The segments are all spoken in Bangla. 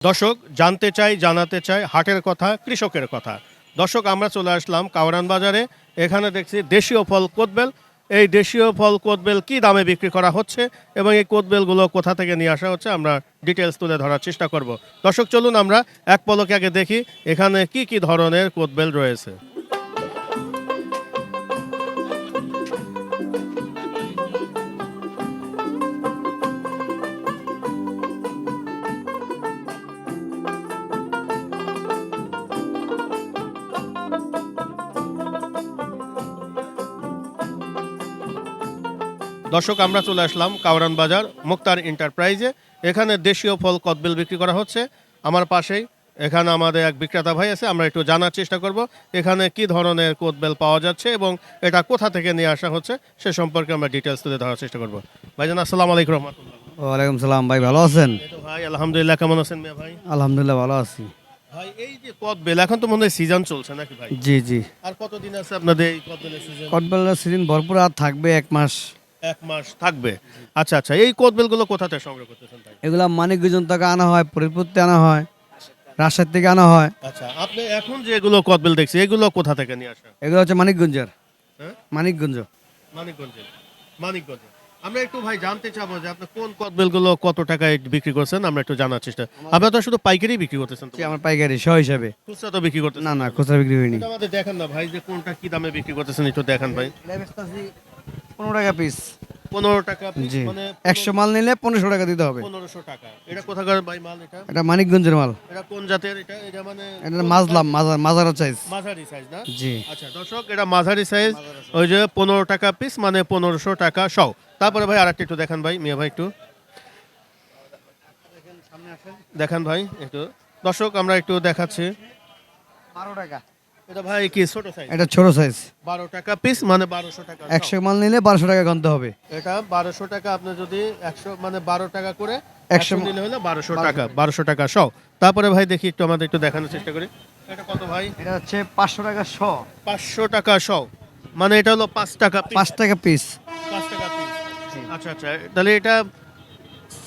দর্শক জানতে চাই জানাতে চাই হাটের কথা কৃষকের কথা। দর্শক আমরা চলে আসলাম কাওরান বাজারে। এখানে দেখছি দেশীয় ফল কোতবেল। এই দেশীয় ফল কোতবেল কি দামে বিক্রি করা হচ্ছে এবং এই কোতবেলগুলো কোথা থেকে নিয়ে আসা হচ্ছে আমরা ডিটেলস তুলে ধরার চেষ্টা করব। দর্শক চলুন আমরা এক পলকে আগে দেখি এখানে কি কি ধরনের কোতবেল রয়েছে। দর্শক আমরা চলে আসলাম কাওরান বাজার মুক্তার এন্টারপ্রাইজে। এখানে দেশীয় ফল কদবেল বিক্রি করা হচ্ছে। আমার পাশেই এখানে আমাদের এক বিক্রেতা ভাই আছে, আমরা একটু জানার চেষ্টা করব এখানে কি ধরনের কোদবেল পাওয়া যাচ্ছে এবং এটা কোথা থেকে নিয়ে আসা হচ্ছে সে সম্পর্কে আমরা ডিটেলস তুলে ধরার চেষ্টা করব। ভাইজান আসসালামু আলাইকুম রহমতুল্লাহ। ওয়ালাইকুম সালাম ভাই, ভালো আছেন? এই তো ভাই আলহামদুলিল্লাহ, কেমন আছেন মিয়া ভাই? আলহামদুলিল্লাহ ভালো আছি। ভাই এই যে কদবেল এখন তো মনে হয় সিজন চলছে নাকি ভাই? জি জি, আর কতদিন আছে আপনাদের এই কদবেলের সিজন? কটবেলের সিজন ভরপুর আর থাকবে 1 মাস। এক মাস থাকবে। আচ্ছা আচ্ছা, এই কদবেলগুলো কোথা থেকে সংগ্রহ করতেছেন ভাই? এগুলা মানিকগঞ্জ থেকে আনা হয়, ফরিদপুরতে আনা হয়, রাজশাহী থেকে আনা হয়। আচ্ছা, আপনি এখন যেগুলো কদবেল দেখছি এগুলো কোথা থেকে নিয়ে আসা? এগুলো হচ্ছে মানিকগঞ্জের। হ্যাঁ, মানিকগঞ্জ। মানিকগঞ্জে। মানিকগঞ্জে আমরা একটু ভাই জানতে চাবো যে আপনি কোন কদবেলগুলো কত টাকায় বিক্রি করছেন, আমরা একটু জানার চেষ্টা। আপনারা তো শুধু পাইকারি বিক্রি করতেছেন তো? জি, আমার পাইকারি সহ হিসাবে। খুচরা তো বিক্রি করতেছেন না না, খুচরা বিক্রি হয়নি। এটা আমাদের দেখান না ভাই যে কোনটা কি দামে বিক্রি করতেছেন, একটু দেখান ভাই। 15 টাকা পিস। 15 টাকা piece, জি, মানে 100 মাল নিলে 1500 টাকা দিতে হবে। 1500 টাকা। এটা কোথাকার ভাই মাল এটা? এটা মানিকগঞ্জের মাল। এটা কোন জাতের এটা? এটা মানে এটা মাজলাম, মাজারা চাইজ। মাঝারি সাইজ না? জি। আচ্ছা দর্শক, এটা মাঝারি সাইজ, ওই যে 15 টাকা পিস মানে 1500 টাকা সহ। তারপরে ভাই আরেকটা একটু দেখান ভাই, মিয়া ভাই একটু দেখান ভাই একটু। দর্শক আমরা একটু দেখাচ্ছি। 12 টাকা। এটা ভাই কি ছোট সাইজ? এটা ছোট সাইজ। 12 টাকা পিস মানে 1200 টাকা সহ। 100 মাল নিলে 1200 টাকা গুনতে হবে। এটা 1200 টাকা, আপনি যদি 100 মানে 12 টাকা করে 100 100 নিলে হলো 1200 টাকা, 1200 টাকা সহ। তারপরে ভাই দেখি একটু আমাদের একটু দেখানোর চেষ্টা করি। এটা কত ভাই? এটা হচ্ছে 500 টাকা শ। 500 টাকা সহ, মানে এটা হলো 5 টাকা পিস। 5 টাকা পিস। 5 টাকা পিস। আচ্ছা আচ্ছা, তাহলে এটা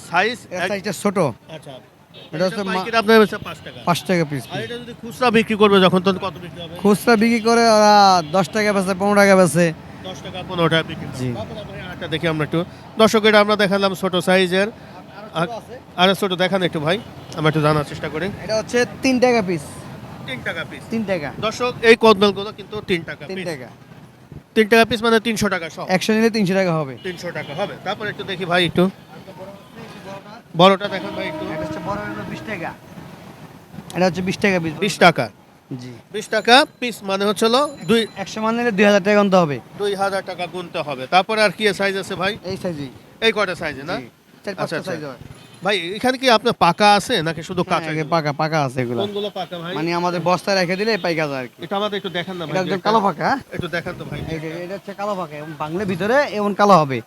সাইজ এর সাইজটা ছোট। আচ্ছা, এটা হচ্ছে পাইকারি আপনার হচ্ছে 5 টাকা। 5 টাকা পিস। আর এটা যদি খুচরা বিক্রি করবে যখন, তখন কত বিক্রি হবে? খুচরা বিক্রি করে ওরা 10 টাকা বেচে, 15 টাকা বেচে। 10 টাকা 15 টাকা বিক্রি করে। জি। তারপরে আমরা আরেকটা দেখি আমরা একটু। দর্শক এটা আমরা দেখালাম ছোট সাইজের। আর ছোট দেখান একটু ভাই, আমরা একটু জানার চেষ্টা করি। এটা হচ্ছে 3 টাকা পিস। 3 টাকা পিস। 3 টাকা। দর্শক এই কদবেলগুলো কিন্তু 3 টাকা 3 পিস। টাকা। 3 টাকা পিস মানে 300 টাকা সহ। 100 নিলে 300 টাকা হবে। 300 টাকা হবে। তারপর একটু দেখি ভাই একটু বড়টা দেখান ভাই একটু। এটা হচ্ছে বড় হলো 20 টাকা। এটা হচ্ছে 20 টাকা পিস। 20 টাকা। জি। 20 টাকা পিস মানে হচ্ছে হলো 100 মাল নিলে 2000 টাকা গুনতে হবে। 2000 টাকা গুনতে হবে। তারপরে আর কি সাইজ আছে ভাই? এই সাইজই। এই কয়টা সাইজে না? 4-5 আচ্ছা, আচ্ছা। সাইজ হয়। ভাই এখানে কি আপনার পাকা আছে নাকি শুধু কাঁচা? আগে পাকা পাকা আছে এগুলো। কোনগুলো পাকা ভাই? মানে আমাদের বস্তায় রেখে দিলে পাইকা যায় আর কি। এটা আমাদের একটু দেখান না ভাই। এটা একদম কালো পাকা। একটু দেখান তো ভাই। এটা হচ্ছে কালো পাকা, এবং বাংলা ভিতরে এমন কালো হবে।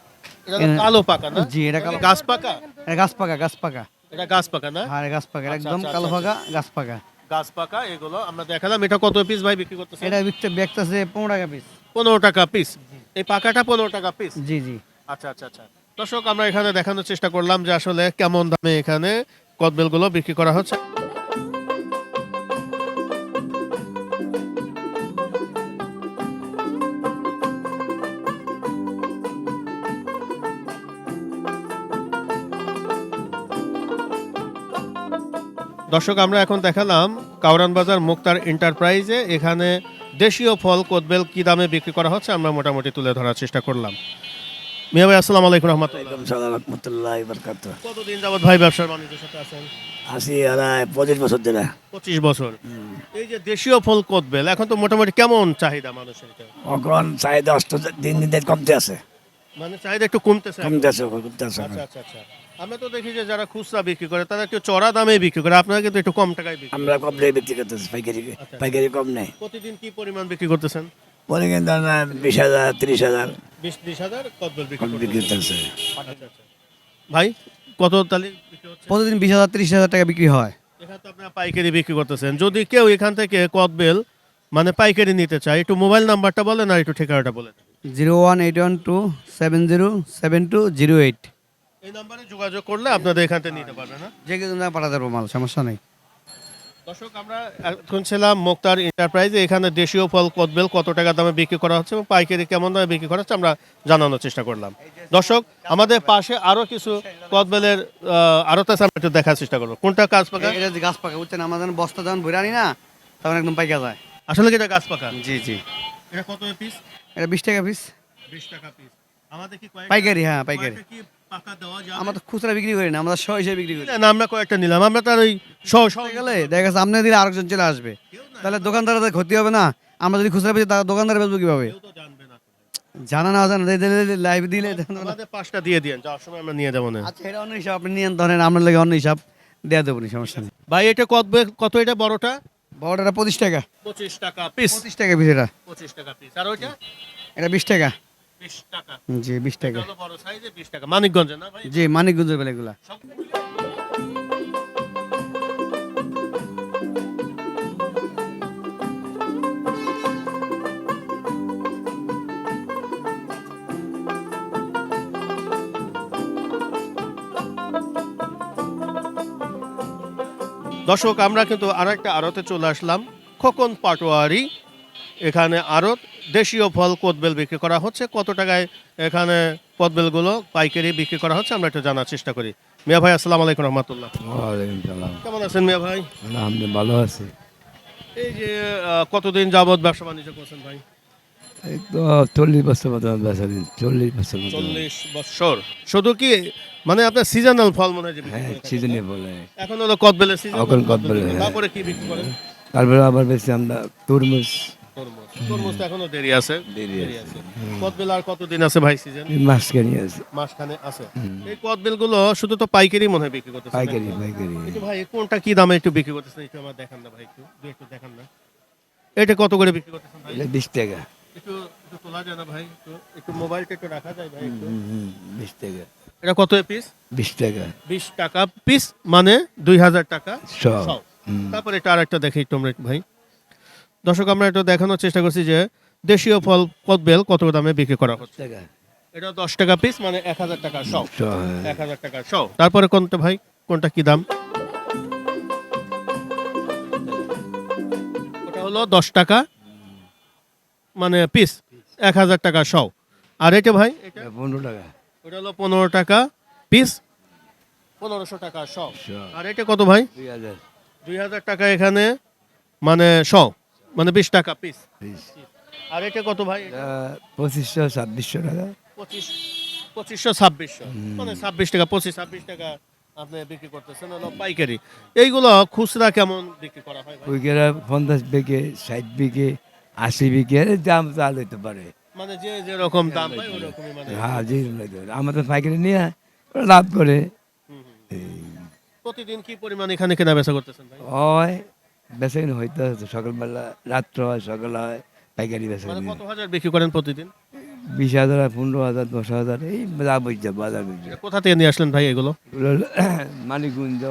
এটা তো কালো পাকা না? জি, এটা কালো। গাছ পাকা? এটা গাছ পাকা, গাছ পাকা। এটা গাছ পাকা না? হ্যাঁ, গাছ পাকা, আচ্ছা, একদম আচ্ছা, কালো আচ্ছা, পাকা, গাছ পাকা। গাছ পাকা এগুলো আমরা দেখালাম। এটা কত পিস ভাই বিক্রি করতেছেন? এটা বিকতেছে 15 টাকা পিস। 15 টাকা পিস। এই পাকাটা 15 টাকা পিস। জি জি। আচ্ছা আচ্ছা আচ্ছা। দর্শক আমরা এখানে দেখানোর চেষ্টা করলাম যে আসলে কেমন দামে এখানে কদবেলগুলো বিক্রি করা হচ্ছে। দর্শক আমরা এখন দেখালাম কাওরান বাজার মুক্তার এন্টারপ্রাইজে। এখানে দেশীয় ফল কদবেল কি দামে বিক্রি করা হচ্ছে আমরা মোটামুটি তুলে ধরার চেষ্টা করলাম। মিয়া ভাই আসসালামু আলাইকুম রহমতুল্লাহ। সালাম রহমতুল্লাহ বরকাত। কতদিন যাবত ভাই ব্যবসার বাণিজ্যের সাথে আছেন? আছি আর 25 বছর ধরে। 25 বছর। এই যে দেশীয় ফল কদবেল এখন তো মোটামুটি কেমন চাহিদা মানুষের এটা? এখন চাহিদা দিন দিন কমতে আছে, মানে চাহিদা একটু কমতেছে এখন? কমতে আছে, কমতে আছে। আচ্ছা আচ্ছা আচ্ছা। আমরা তো দেখি যে যারা খুচরা বিক্রি করে তারা একটু চড়া দামে বিক্রি করে, আপনারা কিন্তু একটু কম টাকায় বিক্রি করেন। আমরা কম রেটে বিক্রি করতেছি, পাইকারি আচ্ছা। পাইকারি কম নেই। প্রতিদিন কি পরিমাণ বিক্রি করতেছেন? পরে কিন্তু 20,000 30,000 20,000 কদবেল বিক্রি কম বিক্রি করতেছেন। করতেছে। আচ্ছা আচ্ছা। ভাই কত তাহলে বিক্রি হচ্ছে? প্রতিদিন 20,000 30,000 টাকা বিক্রি হয়। এখানে তো আপনারা পাইকারি বিক্রি করতেছেন। যদি কেউ এখান থেকে কদবেল মানে পাইকারি নিতে চায়, একটু মোবাইল নাম্বারটা বলেন আর একটু ঠিকানাটা বলেন। 01812707208। এই নাম্বারে যোগাযোগ করলে আপনাদের এখান থেকে নিতে পারবেন না। যে কেউ না পাঠাতে পারবো মাল, সমস্যা নেই। দর্শক আমরা এখন ছিলাম মুক্তার এন্টারপ্রাইজে। এখানে দেশীয় ফল কদবেল কত টাকা দামে বিক্রি করা হচ্ছে এবং পাইকারি কেমন দামে বিক্রি করা হচ্ছে আমরা জানানোর চেষ্টা করলাম। দর্শক আমাদের পাশে আরো কিছু কদবেলের আড়ত আছে, আমরা একটু দেখার চেষ্টা করবো কোনটা কাজ পাকা। এটা যে গাছ পাকা বুঝছেন, আমাদের বস্তা যখন ভরে আনি না তখন একদম পাইকা যায়। আসলে কি এটা গাছ পাকা? জি জি, এটা কত পিস? এটা 20 টাকা পিস 20 টাকা পিস। আমাদের কি পাইকারি। হ্যাঁ পাইকারি, কয়েকটা কি পাকা দেওয়া যাবে? আমরা তো খুচরা বিক্রি করি না, আমরা 100 হিসেবে বিক্রি করি। না আমরা কয়েকটা নিলাম, আমরা তার ওই সহ গেলে দেখা যাচ্ছে আপনি দিলে আরেকজন চলে আসবে, তাহলে দোকানদারের ক্ষতি হবে না। আমরা যদি খুচরা বেচি তাহলে দোকানদার বেচবো কিভাবে? কেউ তো জানবে না। জানা না জানা লাইভ দিলে আমাদের 5টা দিয়ে দিন, যাওয়ার সময় আমরা নিয়ে যাবো না। আচ্ছা, এটা অন্য হিসাব আপনি নিয়ে ধরেন, আপনার লাগে অন্য হিসাব দেওয়া দেবো না, সমস্যা নেই। ভাই এটা কত এটা বড়টা? বড়টা 25 টাকা। 25 টাকা পিস। 25 টাকা পিস এটা। 25 টাকা পিস। আর ওইটা এটা 20 টাকা। 20 টাকা। জি 20 টাকা। এটা হলো বড় সাইজে 20 টাকা। মানিকগঞ্জে না ভাই? জি মানিকগঞ্জের বেলাগুলা। দর্শক আমরা কিন্তু আরেকটা আড়তে চলে আসলাম, খোকন পাটোয়ারি। এখানে আড়ত দেশীয় ফল কদবেল বিক্রি করা হচ্ছে। কত টাকায় এখানে কদবেলগুলো পাইকারি বিক্রি করা হচ্ছে আমরা একটু জানার চেষ্টা করি। মিয়া ভাই আসসালামু আলাইকুম রহমতুল্লাহ। ওয়ালাইকুম সালাম। কেমন আছেন মিয়া ভাই? আলহামদুলিল্লাহ ভালো আছি। এই যে কতদিন যাবত ব্যবসা বাণিজ্য করছেন ভাই? এই তো 40 বছর মতো বেচা দিন, 40 বছর মতো। 40 বছর। শুধু কি মানে আপনার সিজনাল ফল মনে হয় যে বিক্রি হ্যাঁ করে থাকেন? সিজনে বলে। এখন হলো কদবেলের সিজন। এখন কদবেলের, হ্যাঁ। তারপরে কি বিক্রি করেন? তারপরে আবার বেশি আমরা তরমুজ। তরমুজ। তরমুজ তো এখনো দেরি আছে। দেরি দেরি আছে। আছে। কদবেল আর কতদিন আছে ভাই সিজন? মাঝখানে আছে মাসখানে আছে। এই কদবেল গুলো শুধু তো পাইকারি মনে হয় বিক্রি করতেছেন। পাইকারি পাইকারি। একটু ভাই কোনটা কি দামে একটু বিক্রি করতেছেন একটু আমার দেখান না ভাই, একটু দেখান না। এটা কত করে বিক্রি করতেছেন ভাই? এটা 20 টাকা। একটু তোলা যায় না ভাই? একটু মোবাইলটা একটু রাখা যায় ভাই একটু? 20 টাকা। এটা কত পিস? 20 টাকা 20 টাকা পিস, মানে 2000 টাকা সব। সব। তারপরে এটা আরেকটা দেখি একটু আমরা ভাই। দর্শক আমরা একটু দেখানোর চেষ্টা করছি যে দেশীয় ফল কদবেল কত দামে বিক্রি করা হচ্ছে। টাকা এটা 10 টাকা পিস, মানে 1000 টাকা সব। সব, হ্যাঁ। 1000 টাকা সব। তারপরে কোনটা ভাই, কোনটা কি দাম? ওটা হলো 10 টাকা মানে পিস, 1000 টাকা সব। আর এটা ভাই এটা? এটা 15 টাকা ওটা হলো 15 টাকা পিস, 1500 টাকা সব। সব। আর এটা কত ভাই? 2000 2000 টাকা এখানে মানে সব, মানে 20 টাকা পিস। পিস। আর এটা কত ভাই? এটা 2500 2600 টাকা। 2500 2600, মানে 26 টাকা 25-26 টাকা আপনি বিক্রি করতেছেন হলো পাইকারি। এইগুলো খুচরা কেমন বিক্রি করা হয় ভাই? ওইগুলা 50 বিঘে 60 বিঘে 80 বিঘে এর দাম চাল হইতে পারে। মানে যে যেরকম দাম পায় ওরকমই মানে। হ্যাঁ যে আমাদের পাইকারি নিয়ে ওরা লাভ করে। প্রতিদিন কি পরিমাণ এখানে কেনা বেচা করতেছেন ভাই? হয় বেচা কিনে হইতে আছে, সকালবেলা রাত্র হয়, সকাল হয়, পাইকারি বেচা মানে কিনে। কত হাজার বিক্রি করেন প্রতিদিন? 20,000 15,000 10,000 এই যা বুঝছে বাজার বুঝছে। এটা কোথা থেকে নিয়ে আসলেন ভাই এগুলো? মানিকগঞ্জ,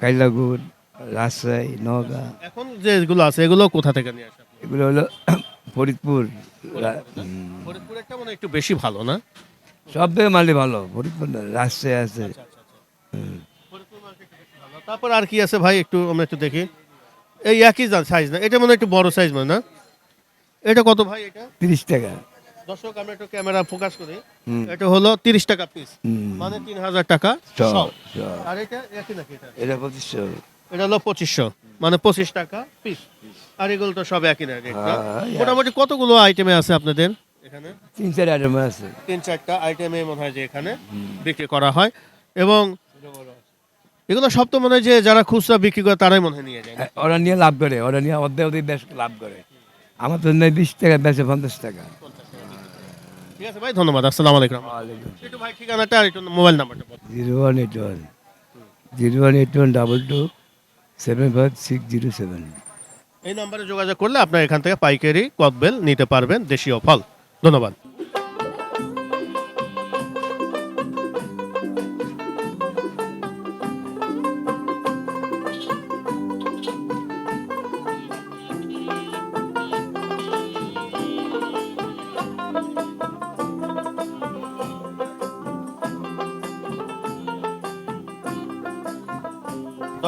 কাইলাগুড়, রাজশাহী, নওগাঁ। এখন যেগুলো আছে এগুলো কোথা থেকে নিয়ে আসেন? এগুলো হলো ফরিদপুর। ফরিদপুর একটা মানে একটু বেশি ভালো না? সব থেকে মালি ভালো, ফরিদপুর না, রাজশাহী আছে। ফরিদপুর মার্কেট একটু বেশি ভালো। তারপর আর কি আছে ভাই একটু আমরা একটু দেখি। এই একই সাইজ না, এটা মানে একটু বড় সাইজ মানে না? এটা কত ভাই এটা? 30 টাকা। দর্শক আমরা একটু ক্যামেরা ফোকাস করি। হুম। এটা হলো 30 টাকা পিস, হুম। মানে 3000 টাকা সব, সব। সব। আর এটা একই নাকি এটা? এটা 2500। এটা হলো 2500, মানে 25 টাকা পিস। আর এগুলো তো সব একই না রেটটা। হ্যাঁ, মোটামুটি কতগুলো আইটেমে আছে আপনাদের এখানে? 3-4 আইটেম আছে। 3-4টা আইটেমে মনে হয় যে এখানে বিক্রি করা হয়। এবং এগুলো সব তো মনে হয় যে যারা খুচরা বিক্রি করে তারাই মনে হয় নিয়ে যায়। ওরা নিয়ে লাভ করে, ওরা নিয়ে অর্ধেক অর্ধেক বেশ লাভ করে। আমার তো নেই 20 টাকা বেচে 50 টাকা। ঠিক আছে ভাই, ধন্যবাদ। আসসালামু আলাইকুম। একটু ভাই ঠিকানাটা আর একটু মোবাইল নাম্বারটা বলুন। 0181 0181 22 75 607। এই নাম্বারে যোগাযোগ করলে আপনার এখান থেকে পাইকারি কদবেল নিতে পারবেন, দেশীয় ফল। ধন্যবাদ।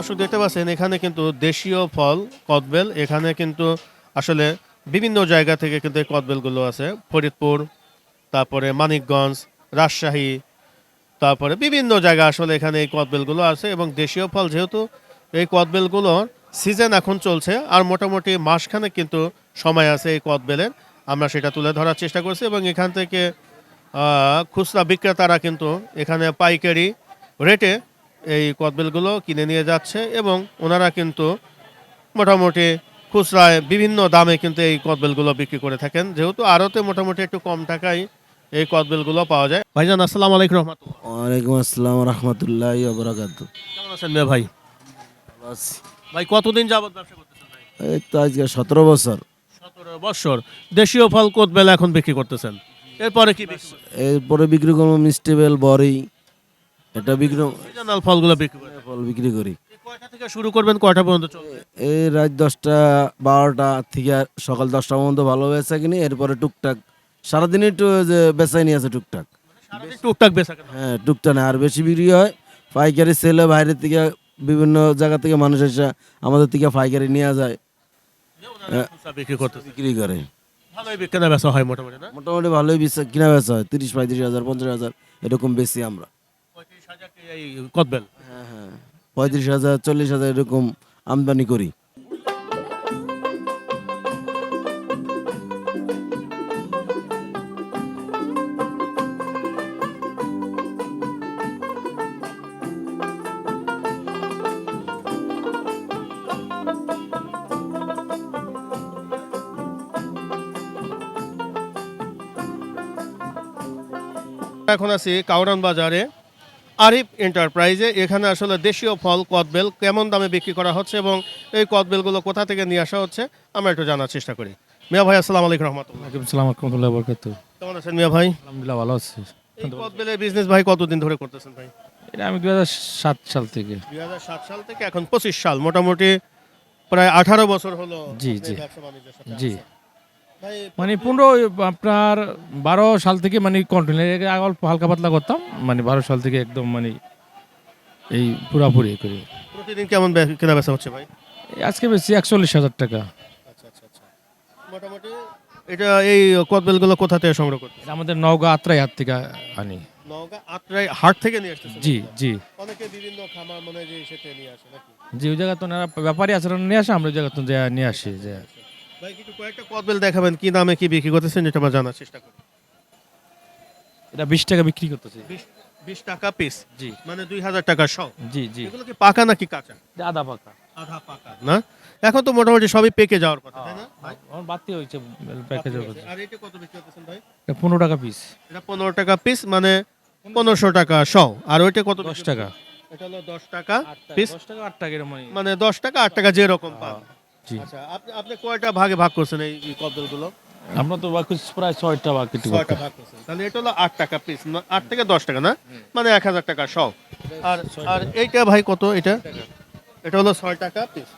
দর্শক দেখতে পাচ্ছেন এখানে কিন্তু দেশীয় ফল কদবেল, এখানে কিন্তু আসলে বিভিন্ন জায়গা থেকে কিন্তু এই কদবেলগুলো আছে, ফরিদপুর, তারপরে মানিকগঞ্জ, রাজশাহী, তারপরে বিভিন্ন জায়গা আসলে এখানে এই কদবেলগুলো আছে। এবং দেশীয় ফল যেহেতু এই কদবেলগুলোর সিজন এখন চলছে, আর মোটামুটি মাসখানে কিন্তু সময় আছে এই কদবেলের, আমরা সেটা তুলে ধরার চেষ্টা করছি। এবং এখান থেকে খুচরা বিক্রেতারা কিন্তু এখানে পাইকারি রেটে এই কদবেলগুলো কিনে নিয়ে যাচ্ছে, এবং ওনারা কিন্তু মোটামুটি খুচরায় বিভিন্ন দামে কিন্তু এই কদবেলগুলো বিক্রি করে থাকেন, যেহেতু আড়তে মোটামুটি একটু কম টাকায় এই কদবেলগুলো পাওয়া যায়। ভাইজান আসসালামু আলাইকুম রহমতুল্লাহ। ওয়ালাইকুম আসসালাম রহমতুল্লাহ বারাকাতু। কেমন আছেন মিয়া ভাই? ভাই কতদিন যাবত ব্যবসা করতেছেন ভাই? এই তো আজকে 17 বছর। 17 বছর দেশীয় ফল কদবেল এখন বিক্রি করতেছেন, এরপরে কি এরপরে বিক্রি করবো মিষ্টি বেল, বড়ি, এটা বিক্রি, সিজনাল ফলগুলো বিক্রি করেন? ফল বিক্রি করি। কয়টা থেকে শুরু করবেন, কয়টা পর্যন্ত চলবে? এই রাত 10টা 12টা থেকে সকাল 10টা পর্যন্ত ভালো বেচা কিনি, এরপরে টুকটাক সারাদিন একটু যে বেচাই নিয়ে আছে টুকটাক। সারাদিন টুকটাক বেচা কেনা? হ্যাঁ টুকটাক না, আর বেশি বিক্রি হয় পাইকারি সেলে, বাইরের থেকে বিভিন্ন জায়গা থেকে মানুষ এসে আমাদের থেকে পাইকারি নিয়ে যায়, খুচরা বিক্রি করতেছেন, বিক্রি করে। ভালোই কেনা বেচা হয় মোটামুটি না? মোটামুটি ভালোই কিনা বেচা হয়, 30-35 হাজার 50 হাজার এরকম বেশি আমরা। 35,000 এই কদবেল? হ্যাঁ হ্যাঁ, 35,000 40,000 এরকম আমদানি করি। এখন আছি কাউরান বাজারে আরিফ এন্টারপ্রাইজে। এখানে আসলে দেশীয় ফল কদবেল কেমন দামে বিক্রি করা হচ্ছে এবং এই কদবেলগুলো কোথা থেকে নিয়ে আসা হচ্ছে আমরা একটু জানার চেষ্টা করি। মিয়া ভাই আসসালামু আলাইকুম রহমতুল্লাহ। ওয়ালাইকুম আসসালাম রহমতুল্লাহ বরকাতু। কেমন আছেন মিয়া ভাই? আলহামদুলিল্লাহ ভালো আছি। এই কদবেলের বিজনেস ভাই কতদিন ধরে করতেছেন ভাই? এটা আমি 2007 সাল থেকে। 2007 সাল থেকে এখন 25 সাল, মোটামুটি প্রায় 18 বছর হলো জি, আপনি জি। ব্যবসা বাণিজ্যের সাথে জি। আছেন। ভাই মানে 15 আপনার 12 সাল থেকে মানে কন্টিনিউ, অল্প হালকা পাতলা করতাম, মানে 12 সাল থেকে একদম মানে এই পুরাপুরি করি। প্রতিদিন কেমন কেনা বেচা হচ্ছে ভাই? এই আজকে বেশি 41,000 টাকা। আচ্ছা আচ্ছা আচ্ছা, মোটামুটি এটা এই কদবেলগুলো কোথা থেকে সংগ্রহ করতে? এটা আমাদের নওগাঁ আত্রাই হাট থেকে আনি। নওগাঁ আত্রাই হাট থেকে নিয়ে আসতেছেন? জি জি অনেকে বিভিন্ন খামার মনে যে সেটা নিয়ে আসে নাকি? জি, ওই জায়গা তো ওনারা ব্যাপারী আছে, ওরা নিয়ে আসে, আমরা ওই জায়গা তো নিয়ে আসি। যে ভাই একটু কয়েকটা কদবেল দেখাবেন কি দামে কি বিক্রি করতেছেন, এটা আমরা জানার চেষ্টা করি। এটা 20 টাকা বিক্রি করতেছি। 20 টাকা পিস, জি মানে 2,000 টাকা শ। জি জি। এগুলো কি পাকা নাকি কাঁচা? এটা আধা পাকা। আধা পাকা না? এখন তো মোটামুটি সবই পেকে যাওয়ার কথা, তাই না ভাই? আমার বাতি হয়েছে প্যাকেজের কথা। আর এটা কত বিক্রি করতেছেন ভাই? এটা 15 টাকা পিস। এটা 15 টাকা পিস, মানে 1500 টাকা শ। আর ওইটা কত? 10 টাকা। এটা হলো 10 টাকা পিস, 10 টাকা 8 টাকা এরকম। মানে 10 টাকা 8 টাকা যেরকম পান। জি। আচ্ছা, আপনি কয়টা ভাগে ভাগ করছেন এই কদবেলগুলো? আমরা তো প্রায় 6টা বা কিছু। 6টা ভাগ করছেন, তাহলে এটা হলো 8 টাকা পিস, 8 থেকে 10 টাকা না, মানে 1000 টাকা শ। আর আর এইটা ভাই কত? এটা হলো 6 টাকা পিস।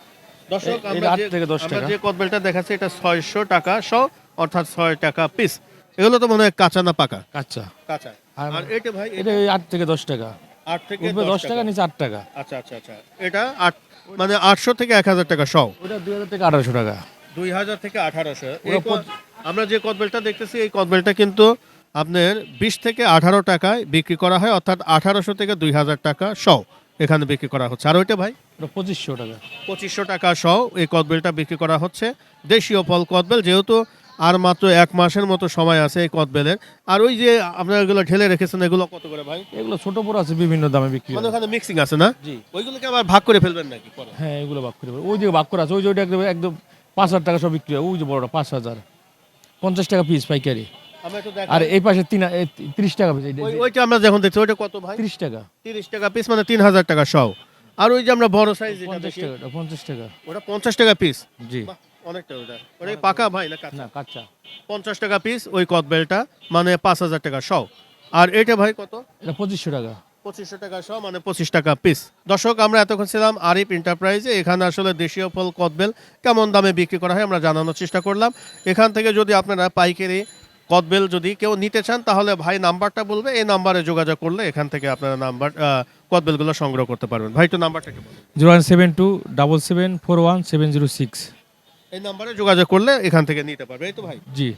দর্শক এটা আমরা 8 থেকে 10 টাকা। যে কদবেলটা দেখাচ্ছি এটা 600 টাকা শ, অর্থাৎ 6 টাকা পিস। এগুলো তো মনে হয় কাঁচা না পাকা? কাঁচা। কাঁচা। আর এটা ভাই এটা 8 থেকে 10 টাকা। 8 থেকে উপরে 10 10 টাকা, নিচে 8 টাকা। আচ্ছা আচ্ছা আচ্ছা, এটা 8 মানে 800 থেকে 1000 টাকা শ। ওটা 2000 থেকে 1800 টাকা। 2000 থেকে 1800। ওরা আমরা যে কদবেলটা দেখতেছি এই কদবেলটা কিন্তু আপনার 20 থেকে 18 টাকায় বিক্রি করা হয়, অর্থাৎ 1800 থেকে 2000 টাকা শ এখানে বিক্রি করা হচ্ছে। আর ওইটা ভাই ওটা 2500 টাকা। 2500 টাকা শ এই কদবেলটা বিক্রি করা হচ্ছে। দেশীয় ফল কদবেল, যেহেতু আর মাত্র 1 মাসের মতো সময় আছে এই কদবেলের। আর ওই যে আপনারা এগুলো ঢেলে রেখেছেন, এগুলো কত করে ভাই? এগুলো ছোট বড় আছে, বিভিন্ন দামে বিক্রি মানে হয়। ওখানে মিক্সিং আছে না? জি। ওইগুলোকে আবার ভাগ করে ফেলবেন নাকি পরে? হ্যাঁ, এগুলো ভাগ করে ওই যে ভাগ করা আছে, ওই যে ওইটা একদম একদম 5000 টাকা সব বিক্রি হয়। ওই যে বড়টা 5000, 50 টাকা পিস পাইকারি। আমরা একটু আর দেখাই। এই পাশে 30 টাকা পিস। ওইটা আমরা যখন দেখছি ওইটা কত ভাই? 30 টাকা। 30 টাকা পিস, মানে 3000 টাকা শ। আর ওই যে আমরা বড় সাইজ যেটা 50 দেখি টাকা। ওটা 50 টাকা। ওটা 50 টাকা পিস। জি। বাহ, অনেকটা ওটা। ওটাই পাকা ভাই না কাঁচা? না, কাঁচা। 50 টাকা পিস ওই কদবেলটা, মানে 5000 টাকা শ। আর এটা ভাই কত? এটা 2500 টাকা। 2500 টাকা শ, মানে 25 টাকা পিস। দর্শক আমরা এতক্ষণ ছিলাম আরিফ এন্টারপ্রাইজে। এখানে আসলে দেশীয় ফল কদবেল কেমন দামে বিক্রি করা হয় আমরা জানানোর চেষ্টা করলাম। এখান থেকে যদি আপনারা পাইকারি কদবেল যদি কেউ নিতে চান, তাহলে ভাই নাম্বারটা বলবে, এই নাম্বারে যোগাযোগ করলে এখান থেকে আপনারা কদবেলগুলো সংগ্রহ করতে পারবেন। ভাই একটু নাম্বারটা কি বলুন? 01727741706। এই নাম্বারে যোগাযোগ করলে এখান থেকে নিতে পারবে, এই তো ভাই? জি।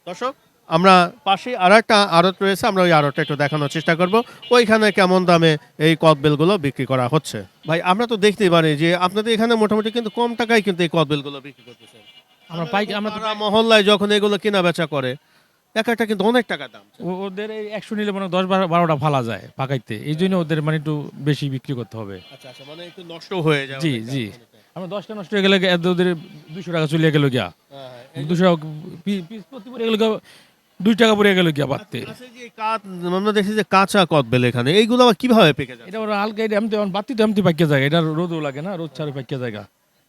দর্শক, আমরা পাশে আর একটা আড়ত রয়েছে, আমরা ওই আড়তটা একটু দেখানোর চেষ্টা করব ওইখানে কেমন দামে এই কদবেলগুলো বিক্রি করা হচ্ছে। ভাই আমরা তো দেখতেই পারি যে আপনাদের এখানে মোটামুটি কিন্তু কম টাকায় কিন্তু এই কদবেলগুলো বিক্রি করতেছেন। আমরা পাইকারি, আমরা তো পাড়া মহল্লায় যখন এগুলো কেনা বেচা করে এক একটা কিন্তু অনেক টাকা দাম। ওদের এই 100 নিলে মানে 10-12টা ফালা যায় পাকাইতে, এই জন্য ওদের মানে একটু বেশি বিক্রি করতে হবে। আচ্ছা আচ্ছা, মানে একটু নষ্ট হয়ে যায়। জি অনেকটা, জি। অনেকটা। আমরা 10টা নষ্ট হয়ে গেলে ওদের 200 টাকা চলে গেল গিয়া, হ্যাঁ, হ্যাঁ। 200 টাকা পিস প্রতি পড়ে গেল গিয়া, 2 টাকা পড়ে গেল গিয়া বাড়তে। আচ্ছা, যে আমরা দেখছি যে কাঁচা কদবেল এখানে এইগুলো আবার কিভাবে পেকে যায়? এটা ওরা হালকা এটা এমতি বাতি তো এমতি পাকিয়ে যায়, এটা রোদও লাগে না, রোদ ছাড়ে পাকিয়ে যায়,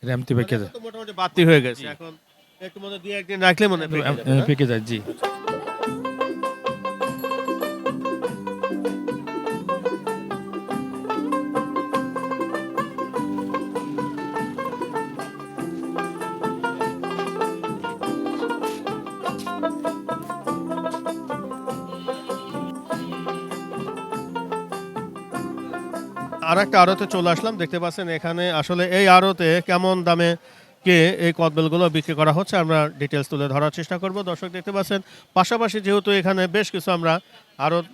এটা এমতি পাকিয়ে যায়, তো মোটামুটি বাতি হয়ে গেছে, এখন একটু মনে হয় 2-1 দিন রাখলে মনে হয় পেকে যাবে, না? পেকে যায়। জি। আর একটা আড়তে চলে আসলাম, দেখতে পাচ্ছেন এখানে আসলে এই আড়তে কেমন দামে কে এই কদবেলগুলো বিক্রি করা হচ্ছে আমরা ডিটেলস তুলে ধরার চেষ্টা করব। দর্শক দেখতে পাচ্ছেন পাশাপাশি যেহেতু এখানে বেশ কিছু আমরা আড়ত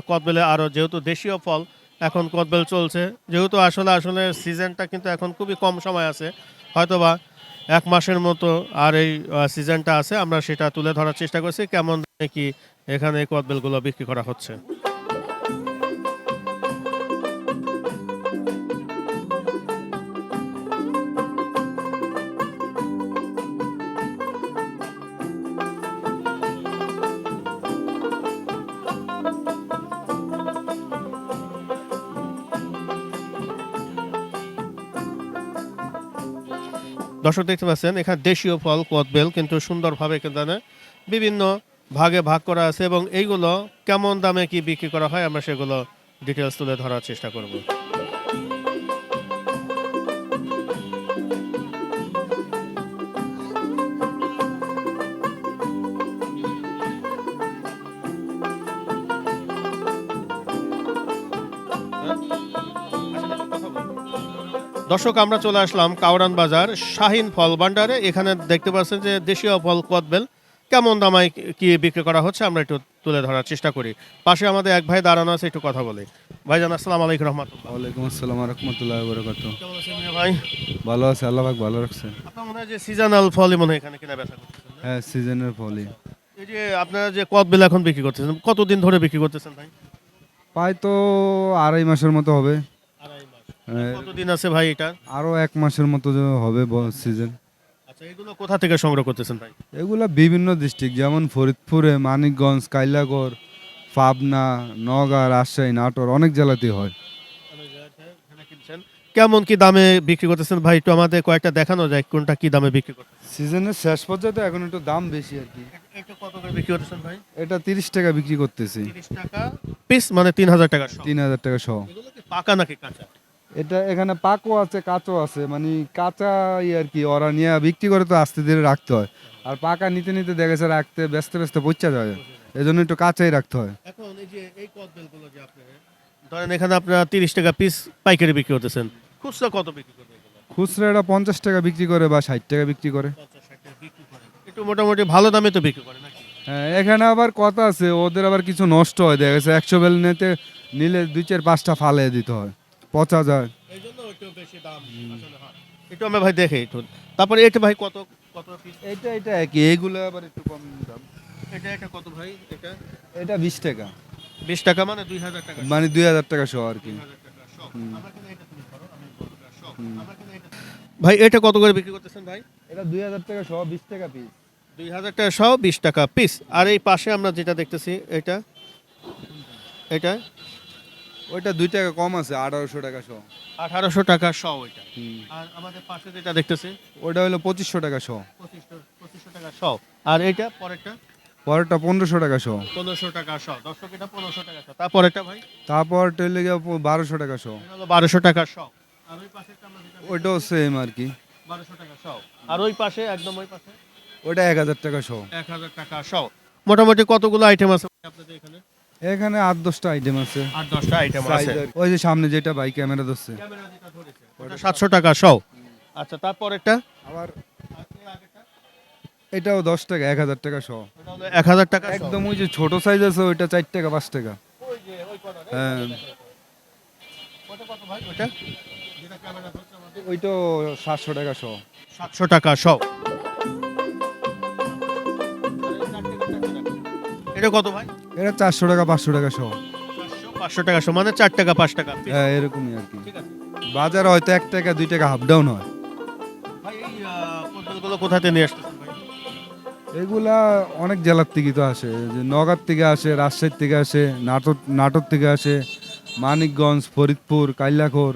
কদবেলে আরও যেহেতু দেশীয় ফল এখন কদবেল চলছে, যেহেতু আসলে সিজনটা কিন্তু এখন খুবই কম সময় আছে, হয়তোবা 1 মাসের মতো আর এই সিজনটা আছে, আমরা সেটা তুলে ধরার চেষ্টা করছি কেমন দামে কি এখানে এই কদবেলগুলো বিক্রি করা হচ্ছে। দর্শক দেখতে পাচ্ছেন এখানে দেশীয় ফল কদবেল কিন্তু সুন্দরভাবে এখানে বিভিন্ন ভাগে ভাগ করা আছে এবং এইগুলো কেমন দামে কি বিক্রি করা হয় আমরা সেগুলো ডিটেলস তুলে ধরার চেষ্টা করব। দর্শক আমরা চলে আসলাম কাউরান বাজার শাহিন ফল ভান্ডারে, এখানে দেখতে পাচ্ছেন যে দেশীয় ফল কদবেল কেমন দামায় কি বিক্রি করা হচ্ছে আমরা একটু তুলে ধরার চেষ্টা করি। পাশে আমাদের এক ভাই দাঁড়ানো আছে, একটু কথা বলি। ভাইজান আসসালামু আলাইকুম রহমতুল্লাহ। ওয়ালাইকুম আসসালাম রহমতুল্লাহ বরকাত। কেমন আছেন মিয়া ভাই? ভালো আছে, আল্লাহ পাক ভালো রাখছে। আপনার মনে হয় যে সিজনাল ফলই মনে হয় এখানে কেনা বেচা করতেছেন, না? হ্যাঁ, সিজনের ফলই। এই যে আপনারা যে কদবেল এখন বিক্রি করতেছেন কতদিন ধরে বিক্রি করতেছেন ভাই? প্রায় তো 2.5 মাসের মতো হবে। আড়াই মাস। হ্যাঁ, কতদিন আছে ভাই এটা? আরো 1 মাসের মতো হবে সিজন। আচ্ছা, এগুলো কোথা থেকে সংগ্রহ করতেছেন ভাই? এগুলা বিভিন্ন ডিস্ট্রিক্ট যেমন ফরিদপুরে, মানিকগঞ্জ, কাইলাগড়, পাবনা, নওগাঁ, রাজশাহী, নাটোর অনেক জেলাতেই হয়। কেমন কি দামে বিক্রি করতেছেন ভাই একটু আমাদের কয়েকটা দেখানো যায় কোনটা কি দামে বিক্রি করতেছেন? সিজনের শেষ পর্যায়ে তো এখন একটু দাম বেশি আর কি। এটা কত করে বিক্রি করতেছেন ভাই? এটা 30 টাকা বিক্রি করতেছি, 30 টাকা পিস, মানে 3000 টাকা সহ। 3000 টাকা সহ। এগুলো কি পাকা নাকি কাঁচা? এটা এখানে পাকও আছে, কাঁচও আছে, মানে কাঁচা আর কি ওরা নিয়ে বিক্রি করে তো আস্তে ধীরে রাখতে হয়, আর পাকা নিতে নিতে দেখেছে রাখতে ব্যস্ত ব্যস্ত পচা যায়, এই জন্য একটু কাঁচাই রাখতে হয়। এখন এই যে এই কদবেলগুলো যে আপনারা ধরেন এখানে আপনারা 30 টাকা পিস পাইকারি বিক্রি করতেছেন, খুচরা কত বিক্রি করবেন? খুচরা এটা 50 টাকা বিক্রি করে বা 60 টাকা বিক্রি করে। 50-60 টাকা বিক্রি করে একটু মোটামুটি ভালো দামে তো বিক্রি করে নাকি? হ্যাঁ, এখানে আবার কথা আছে, ওদের আবার কিছু নষ্ট হয়, দেখা গেছে 100 বেল নিলে 2-4-5টা ফালে দিতে হয়, পচা যায়। এই জন্য একটু বেশি দাম আসলে হয়। একটু আমরা ভাই দেখে একটু, তারপরে এটা ভাই কত কত পিস? এটা একই, এইগুলো আবার একটু কম দাম। এটা কত ভাই? এটা এটা 20 টাকা, 20 টাকা মানে 2000 টাকা, মানে 2000 টাকা সহ আর কি। 2000 টাকা সহ। আমরা কিনা এটা তুমি করো, আমি বলবো এটা সহ। আমরা কিনা এটা ভাই এটা কত করে বিক্রি করতেছেন ভাই? এটা 2000 টাকা সহ, 20 টাকা পিস। 2000 টাকা সহ 20 টাকা পিস। আর এই পাশে আমরা যেটা দেখতেছি এটা এটা ওইটা 2 টাকা কম আছে, 1800 টাকা সহ। 1800 টাকা সহ ওইটা। আর আমাদের পাশে যেটা দেখতেছি ওইটা হলো 2500 টাকা সহ। 2500 টাকা সহ। আর এইটা পরেরটা পরেরটা 1500 টাকা সহ। 1500 টাকা সহ। দর্শক এটা 1500 টাকা সহ। তারপরেরটা ভাই তারপর টেলে গিয়ে 1200 টাকা সহ। এটা হলো 1200 টাকা সহ। আর ওই পাশেরটা আমরা যেটা ওইটাও সেম আর কি, 1200 টাকা সহ। আর ওই পাশে একদম ওই পাশে ওইটা 1000 টাকা সহ। 1000 টাকা সহ। মোটামুটি কতগুলো আইটেম আছে আপনাদের এখানে? এখানে 8-10টা আইটেম আছে। 8-10টা আইটেম আছে। Size ওই যে সামনে যেটা ভাই ক্যামেরা ধরছে, ওটা 700 টাকা সহ। আচ্ছা, তারপরেরটা আবার এটাও 10 টাকা, 1000 টাকা সহ। 1000 টাকা সহ। একদম ওই যে ছোট সাইজ আছে ওইটা 4 টাকা 5 টাকা। হ্যাঁ, ওটা কত ভাই ওটা? ওইটাও 700 টাকা সহ। 700 টাকা সহ। এটা কত ভাই? এটা 400 টাকা 500 টাকা সহ। 500 টাকা সহ, মানে 4 টাকা 5 টাকা। হ্যাঁ, এরকমই আর কি। ঠিক আছে বাজারে হয়তো 1 টাকা 2 টাকা হাফ ডাউন হয়। ভাই, এই কোদবেলগুলো কোথা থেকে নিয়ে আসতেছেন ভাই? এগুলা অনেক জেলার থেকে তো আসে, যে নওগাঁ থেকে আসে, রাজশাহী থেকে আসে, নাটোর থেকে আসে, মানিকগঞ্জ, ফরিদপুর, কাইলাখোর,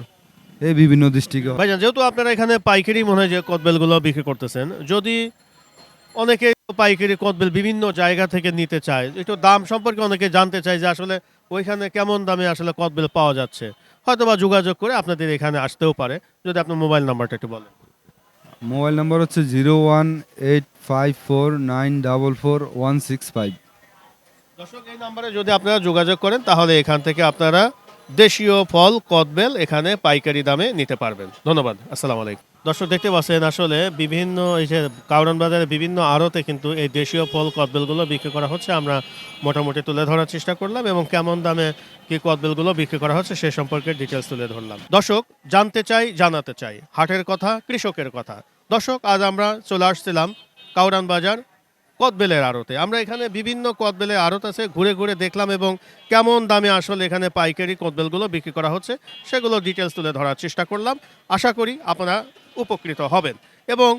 এই বিভিন্ন ডিস্ট্রিক্টে। ভাইজান, যেহেতু আপনারা এখানে পাইকারি মনে হয় যে কদবেলগুলো বিক্রি করতেছেন, যদি অনেকে পাইকারি কদবেল বিভিন্ন জায়গা থেকে নিতে চায়, একটু দাম সম্পর্কে অনেকে জানতে চায় যে আসলে ওইখানে কেমন দামে আসলে কদবেল পাওয়া যাচ্ছে, হয়তো বা যোগাযোগ করে আপনাদের এখানে আসতেও পারে। যদি আপনার মোবাইল নাম্বারটা একটু বলেন। মোবাইল নাম্বার হচ্ছে 01854444165। দর্শক, এই নাম্বারে যদি আপনারা যোগাযোগ করেন তাহলে এখান থেকে আপনারা দেশীয় ফল কদবেল এখানে পাইকারি দামে নিতে পারবেন। ধন্যবাদ, আসসালামু আলাইকুম। দর্শক, দেখতে পাচ্ছেন আসলে বিভিন্ন এই যে কাউরান বাজারে বিভিন্ন আড়তে কিন্তু এই দেশীয় ফল কদবেলগুলো বিক্রি করা হচ্ছে। আমরা মোটামুটি তুলে ধরার চেষ্টা করলাম এবং কেমন দামে কি কদবেলগুলো বিক্রি করা হচ্ছে সে সম্পর্কে ডিটেলস তুলে ধরলাম। দর্শক, জানতে চাই জানাতে চাই হাটের কথা, কৃষকের কথা। দর্শক, আজ আমরা চলে আসছিলাম কাউরান বাজার কদবেলের আড়তে। আমরা এখানে বিভিন্ন কদবেলের আড়ত আছে, ঘুরে ঘুরে দেখলাম এবং কেমন দামে আসলে এখানে পাইকারি কদবেলগুলো বিক্রি করা হচ্ছে সেগুলো ডিটেলস তুলে ধরার চেষ্টা করলাম। আশা করি আপনারা উপকৃত হবেন। এবং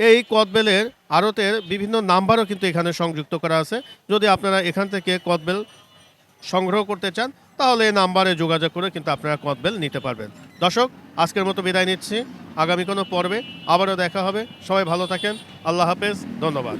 এই কদবেলের আড়তের বিভিন্ন নাম্বারও কিন্তু এখানে সংযুক্ত করা আছে। যদি আপনারা এখান থেকে কদবেল সংগ্রহ করতে চান তাহলে এই নাম্বারে যোগাযোগ করে কিন্তু আপনারা কদবেল নিতে পারবেন। দর্শক, আজকের মতো বিদায় নিচ্ছি। আগামী কোনো পর্বে আবারও দেখা হবে। সবাই ভালো থাকেন। আল্লাহ হাফেজ, ধন্যবাদ।